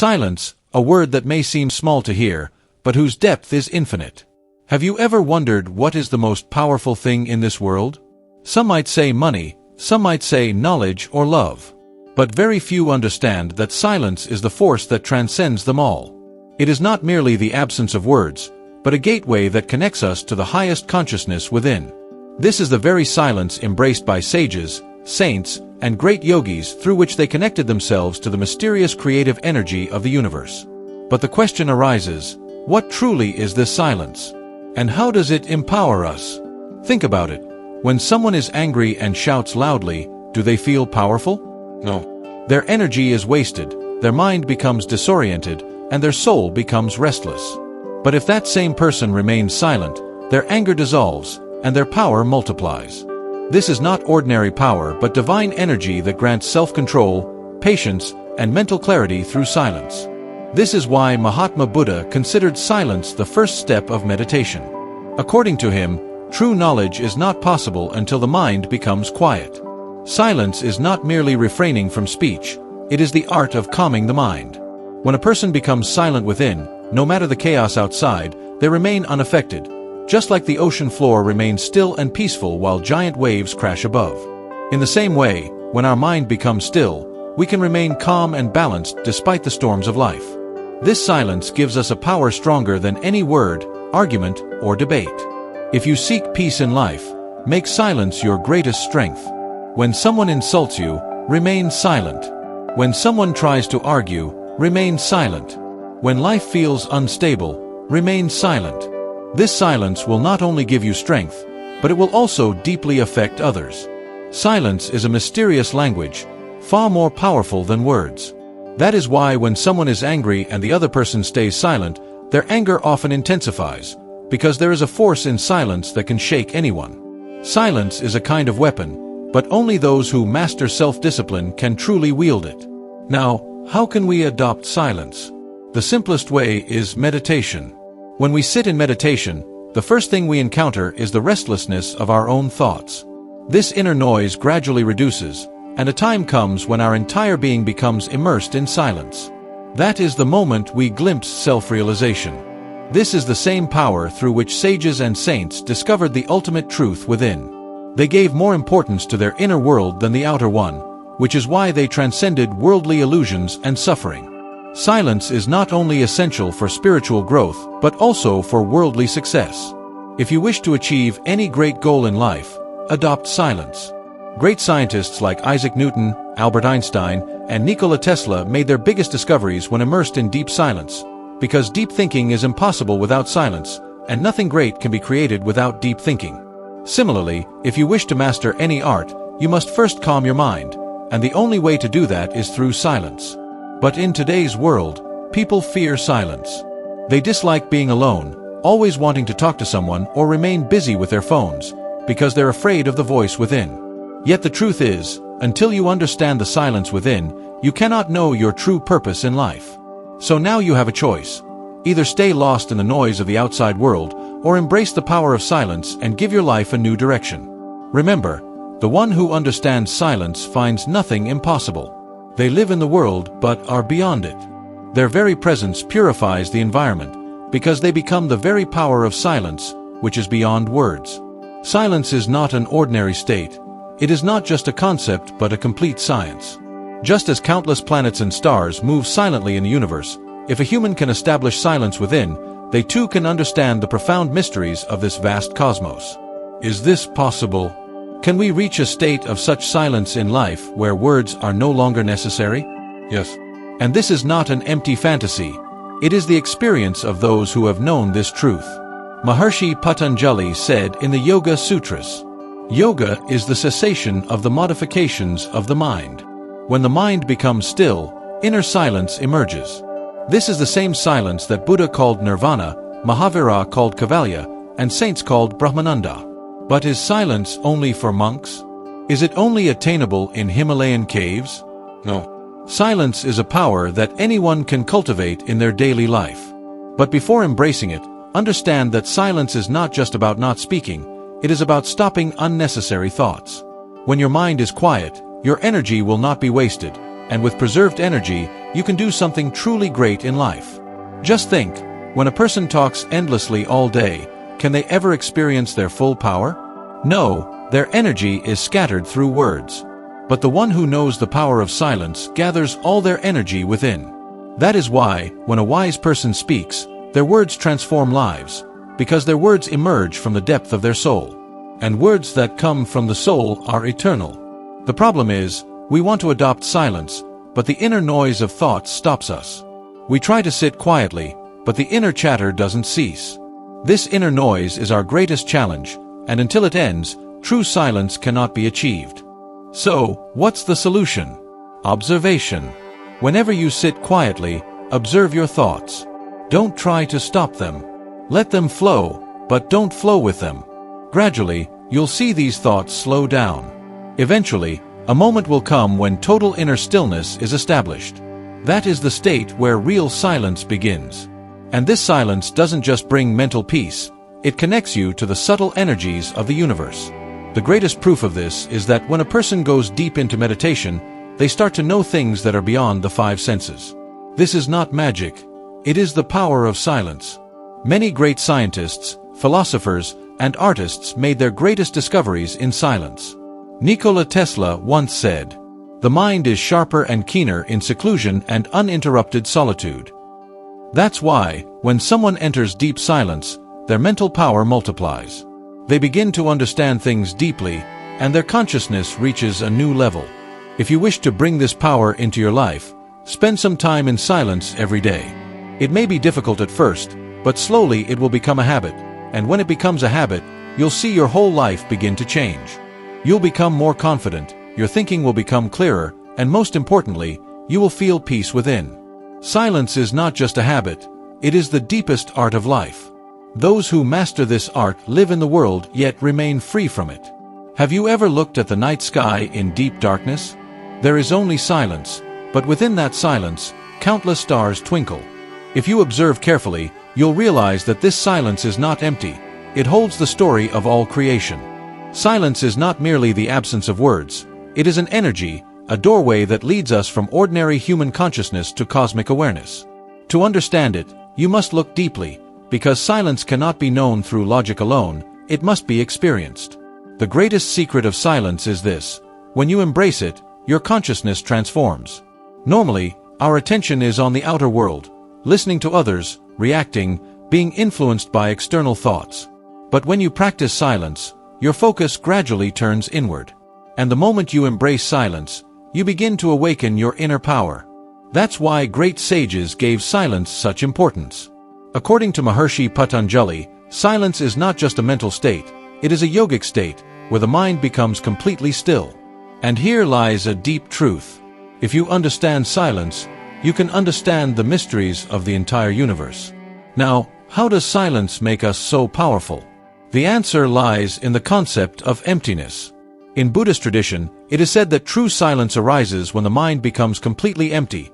Silence, a word that may seem small to hear, but whose depth is infinite. Have you ever wondered what is the most powerful thing in this world? Some might say money, some might say knowledge or love. But very few understand that silence is the force that transcends them all. It is not merely the absence of words, but a gateway that connects us to the highest consciousness within. This is the very silence embraced by sages, saints, and great yogis through which they connected themselves to the mysterious creative energy of the universe. But the question arises, what truly is this silence? And how does it empower us? Think about it. When someone is angry and shouts loudly, do they feel powerful? No. Their energy is wasted, their mind becomes disoriented, and their soul becomes restless. But if that same person remains silent, their anger dissolves, and their power multiplies. This is not ordinary power but divine energy that grants self-control, patience, and mental clarity through silence. This is why Mahatma Buddha considered silence the first step of meditation. According to him, true knowledge is not possible until the mind becomes quiet. Silence is not merely refraining from speech, it is the art of calming the mind. When a person becomes silent within, no matter the chaos outside, they remain unaffected, just like the ocean floor remains still and peaceful while giant waves crash above. In the same way, when our mind becomes still, we can remain calm and balanced despite the storms of life. This silence gives us a power stronger than any word, argument, or debate. If you seek peace in life, make silence your greatest strength. When someone insults you, remain silent. When someone tries to argue, remain silent. When life feels unstable, remain silent. This silence will not only give you strength, but it will also deeply affect others. Silence is a mysterious language, far more powerful than words. That is why when someone is angry and the other person stays silent, their anger often intensifies, because there is a force in silence that can shake anyone. Silence is a kind of weapon, but only those who master self-discipline can truly wield it. Now, how can we adopt silence? The simplest way is meditation. When we sit in meditation, the first thing we encounter is the restlessness of our own thoughts. This inner noise gradually reduces, and a time comes when our entire being becomes immersed in silence. That is the moment we glimpse self-realization. This is the same power through which sages and saints discovered the ultimate truth within. They gave more importance to their inner world than the outer one, which is why they transcended worldly illusions and suffering. Silence is not only essential for spiritual growth, but also for worldly success. If you wish to achieve any great goal in life, adopt silence. Great scientists like Isaac Newton, Albert Einstein, and Nikola Tesla made their biggest discoveries when immersed in deep silence, because deep thinking is impossible without silence, and nothing great can be created without deep thinking. Similarly, if you wish to master any art, you must first calm your mind, and the only way to do that is through silence. But in today's world, people fear silence. They dislike being alone, always wanting to talk to someone or remain busy with their phones, because they're afraid of the voice within. Yet the truth is, until you understand the silence within, you cannot know your true purpose in life. So now you have a choice. Either stay lost in the noise of the outside world, or embrace the power of silence and give your life a new direction. Remember, the one who understands silence finds nothing impossible. They live in the world but are beyond it. Their very presence purifies the environment, because they become the very power of silence, which is beyond words. Silence is not an ordinary state. It is not just a concept but a complete science. Just as countless planets and stars move silently in the universe, if a human can establish silence within, they too can understand the profound mysteries of this vast cosmos. Is this possible? Can we reach a state of such silence in life where words are no longer necessary? Yes. And this is not an empty fantasy. It is the experience of those who have known this truth. Maharishi Patanjali said in the Yoga Sutras, "Yoga is the cessation of the modifications of the mind. When the mind becomes still, inner silence emerges." This is the same silence that Buddha called nirvana, Mahavira called Kaivalya, and saints called Brahmananda. But is silence only for monks? Is it only attainable in Himalayan caves? No. Silence is a power that anyone can cultivate in their daily life. But before embracing it, understand that silence is not just about not speaking, it is about stopping unnecessary thoughts. When your mind is quiet, your energy will not be wasted, And with preserved energy, you can do something truly great in life. Just think, when a person talks endlessly all day, can they ever experience their full power? No, their energy is scattered through words. But the one who knows the power of silence gathers all their energy within. That is why, when a wise person speaks, their words transform lives, because their words emerge from the depth of their soul. And words that come from the soul are eternal. The problem is, we want to adopt silence, but the inner noise of thoughts stops us. We try to sit quietly, but the inner chatter doesn't cease. This inner noise is our greatest challenge, and until it ends, true silence cannot be achieved. So, what's the solution? Observation. Whenever you sit quietly, observe your thoughts. Don't try to stop them. Let them flow, but don't flow with them. Gradually, you'll see these thoughts slow down. Eventually, a moment will come when total inner stillness is established. That is the state where real silence begins. And this silence doesn't just bring mental peace, it connects you to the subtle energies of the universe. The greatest proof of this is that when a person goes deep into meditation, they start to know things that are beyond the five senses. This is not magic, it is the power of silence. Many great scientists, philosophers, and artists made their greatest discoveries in silence. Nikola Tesla once said, "The mind is sharper and keener in seclusion and uninterrupted solitude." That's why, when someone enters deep silence, their mental power multiplies. They begin to understand things deeply, and their consciousness reaches a new level. If you wish to bring this power into your life, spend some time in silence every day. It may be difficult at first, but slowly it will become a habit, and when it becomes a habit, you'll see your whole life begin to change. You'll become more confident, your thinking will become clearer, and most importantly, you will feel peace within. Silence is not just a habit, it is the deepest art of life. Those who master this art live in the world yet remain free from it. Have you ever looked at the night sky in deep darkness? There is only silence, but within that silence, countless stars twinkle. If you observe carefully, you'll realize that this silence is not empty, it holds the story of all creation. Silence is not merely the absence of words, it is an energy, a doorway that leads us from ordinary human consciousness to cosmic awareness. To understand it, you must look deeply, because silence cannot be known through logic alone, it must be experienced. The greatest secret of silence is this: when you embrace it, your consciousness transforms. Normally, our attention is on the outer world, listening to others, reacting, being influenced by external thoughts. But when you practice silence, your focus gradually turns inward. And the moment you embrace silence, you begin to awaken your inner power. That's why great sages gave silence such importance. According to Maharishi Patanjali, silence is not just a mental state, it is a yogic state, where the mind becomes completely still. And here lies a deep truth. If you understand silence, you can understand the mysteries of the entire universe. Now, how does silence make us so powerful? The answer lies in the concept of emptiness. In Buddhist tradition, it is said that true silence arises when the mind becomes completely empty,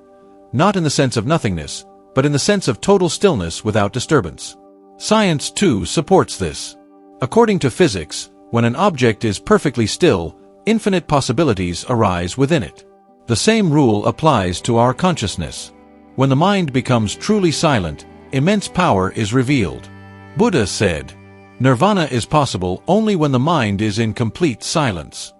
not in the sense of nothingness, but in the sense of total stillness without disturbance. Science, too, supports this. According to physics, when an object is perfectly still, infinite possibilities arise within it. The same rule applies to our consciousness. When the mind becomes truly silent, immense power is revealed. Buddha said, "Nirvana is possible only when the mind is in complete silence."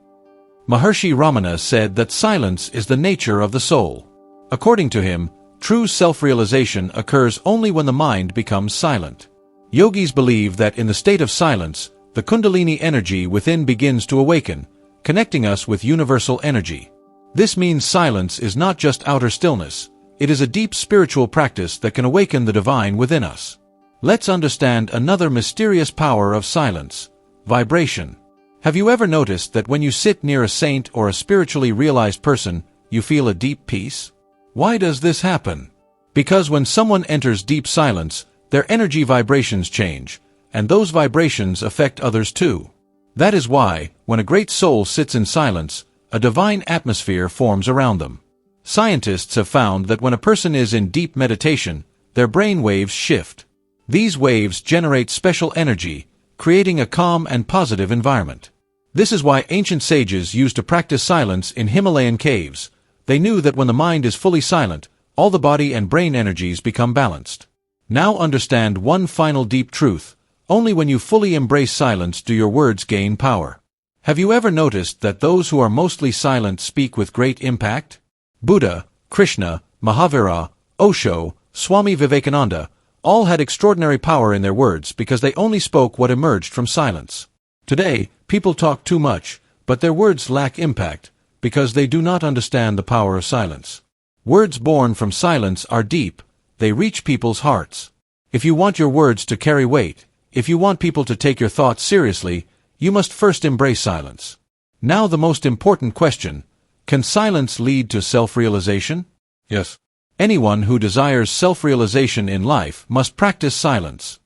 Maharishi Ramana said that silence is the nature of the soul. According to him, true self-realization occurs only when the mind becomes silent. Yogis believe that in the state of silence, the Kundalini energy within begins to awaken, connecting us with universal energy. This means silence is not just outer stillness, it is a deep spiritual practice that can awaken the divine within us. Let's understand another mysterious power of silence: vibration. Have you ever noticed that when you sit near a saint or a spiritually realized person, you feel a deep peace? Why does this happen? Because when someone enters deep silence, their energy vibrations change, and those vibrations affect others too. That is why, when a great soul sits in silence, a divine atmosphere forms around them. Scientists have found that when a person is in deep meditation, their brain waves shift. These waves generate special energy, creating a calm and positive environment. This is why ancient sages used to practice silence in Himalayan caves, They knew that when the mind is fully silent, all the body and brain energies become balanced. Now understand one final deep truth. Only when you fully embrace silence do your words gain power. Have you ever noticed that those who are mostly silent speak with great impact? Buddha, Krishna, Mahavira, Osho, Swami Vivekananda, all had extraordinary power in their words because they only spoke what emerged from silence. Today, people talk too much, but their words lack impact because they do not understand the power of silence. Words born from silence are deep. They reach people's hearts. If you want your words to carry weight, if you want people to take your thoughts seriously, you must first embrace silence. Now the most important question: can silence lead to self-realization? Yes. Anyone who desires self-realization in life must practice silence.